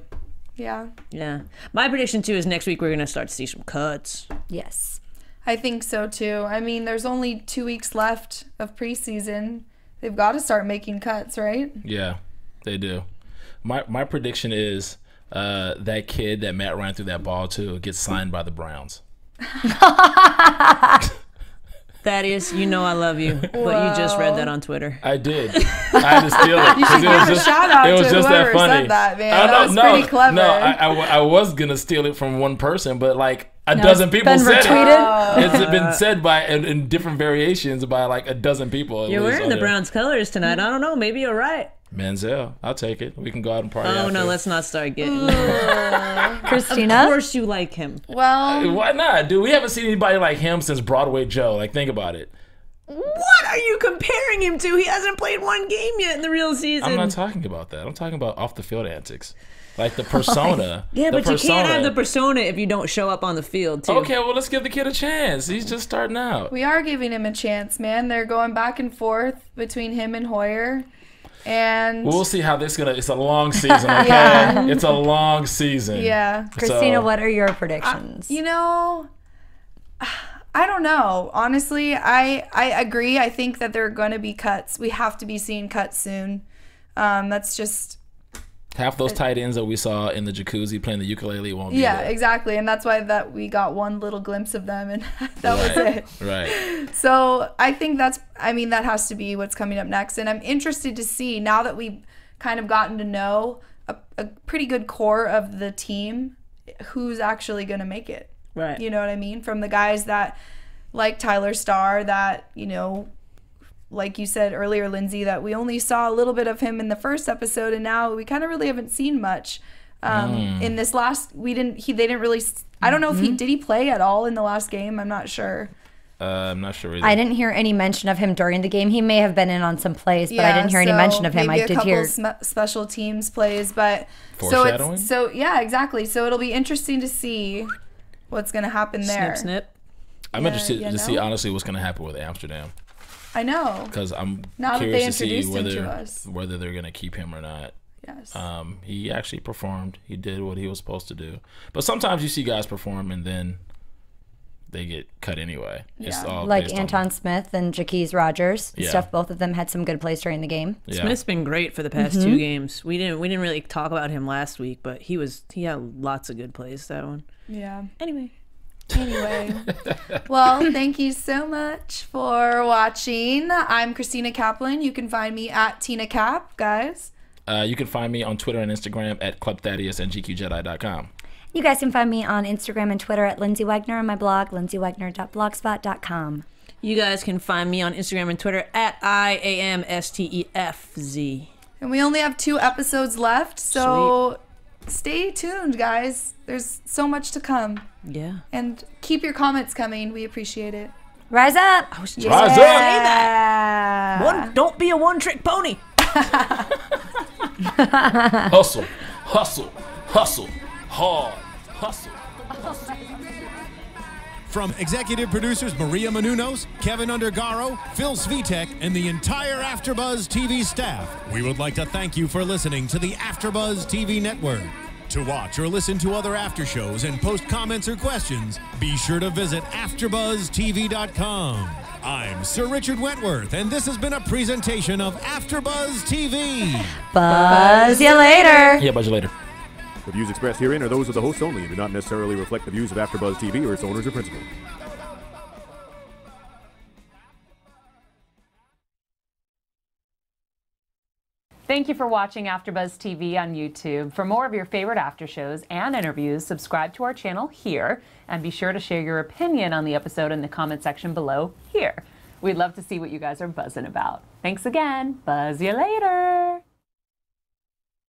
Yeah. Yeah. My prediction too is next week we're going to start to see some cuts. Yes. I think so too. I mean, there's only 2 weeks left of preseason. They've got to start making cuts, right? Yeah, they do. My prediction is that kid that Matt ran through that ball to gets signed by the Browns. Thaddeus, I love you, but you just read that on Twitter. I did. I had to steal it. You should give a shout out to whoever said that, man. That was pretty clever. No, I was gonna steal it from one person, but like a dozen people said it. It's been said by in different variations by like a dozen people. You're wearing the Browns colors tonight. I don't know. Maybe you're right. Manziel, I'll take it. We can go out and party. Oh after. no, let's not start getting. Christina, of course you like him. Well, why not, dude? We haven't seen anybody like him since Broadway Joe. Like, think about it. What are you comparing him to? He hasn't played one game yet in the real season. I'm not talking about that. I'm talking about off the field antics. Like the persona. Yeah, but you can't have the persona if you don't show up on the field, too. Okay, well, let's give the kid a chance. He's just starting out. We are giving him a chance, man. They're going back and forth between him and Hoyer. And we'll see how this it's a long season, okay? It's a long season. Yeah. Christina, what are your predictions? I don't know. Honestly, I agree. I think that there are going to be cuts. We have to be seeing cuts soon. That's just... Half those tight ends that we saw in the jacuzzi playing the ukulele won't be there. Exactly. And that's why we got one little glimpse of them, and that was it. Right. So I think that has to be what's coming up next. And I'm interested to see, now that we've kind of gotten to know a pretty good core of the team, who's actually going to make it. Right. You know what I mean? From the guys that, like Tyler Starr, that, like you said earlier, Lyndsey, that we only saw a little bit of him in the first episode, and now we kind of really haven't seen much. In this last, they didn't really. I don't know if did he play at all in the last game. I'm not sure. I'm not sure either. I didn't hear any mention of him during the game. He may have been in on some plays, but I didn't hear any mention of him. Maybe I did hear special teams plays, but foreshadowing. Yeah, exactly. So it'll be interesting to see what's going to happen there. Snip, snip. I'm interested to see honestly what's going to happen with Amsterdam. I know. Because I'm now curious to see whether they're going to keep him or not. Yes. He actually performed. He did what he was supposed to do. But sometimes you see guys perform and then they get cut anyway. Yeah. It's all like Anton Smith and Jaquez Rogers and stuff. Both of them had some good plays during the game. Yeah. Smith's been great for the past 2 games. We didn't really talk about him last week, but he had lots of good plays that one. Yeah. Anyway, well, thank you so much for watching. I'm Christina Kaplan. You can find me at Tina Cap, guys. You can find me on Twitter and Instagram at Club Thaddeus and GQJedi.com. You guys can find me on Instagram and Twitter at Lyndsey Wegner and my blog, lyndseywegner.blogspot.com. You guys can find me on Instagram and Twitter at IAMSTEFZ. And we only have 2 episodes left, so stay tuned, guys. There's so much to come. Yeah. And keep your comments coming. We appreciate it. Rise up! I was just Rise gonna up! say that. Don't be a one-trick pony. Hustle, hustle, hustle, hard, hustle. From executive producers Maria Menounos, Kevin Undergaro, Phil Svitek, and the entire AfterBuzz TV staff, we would like to thank you for listening to the AfterBuzz TV network. To watch or listen to other after shows and post comments or questions, be sure to visit AfterBuzzTV.com. I'm Sir Richard Wentworth, and this has been a presentation of AfterBuzz TV. Buzz you later. Yeah, buzz you later. The views expressed herein are those of the hosts only and do not necessarily reflect the views of AfterBuzz TV or its owners or principals. Thank you for watching AfterBuzz TV on YouTube. For more of your favorite after shows and interviews, subscribe to our channel here, and be sure to share your opinion on the episode in the comment section below here. We'd love to see what you guys are buzzing about. Thanks again. Buzz you later.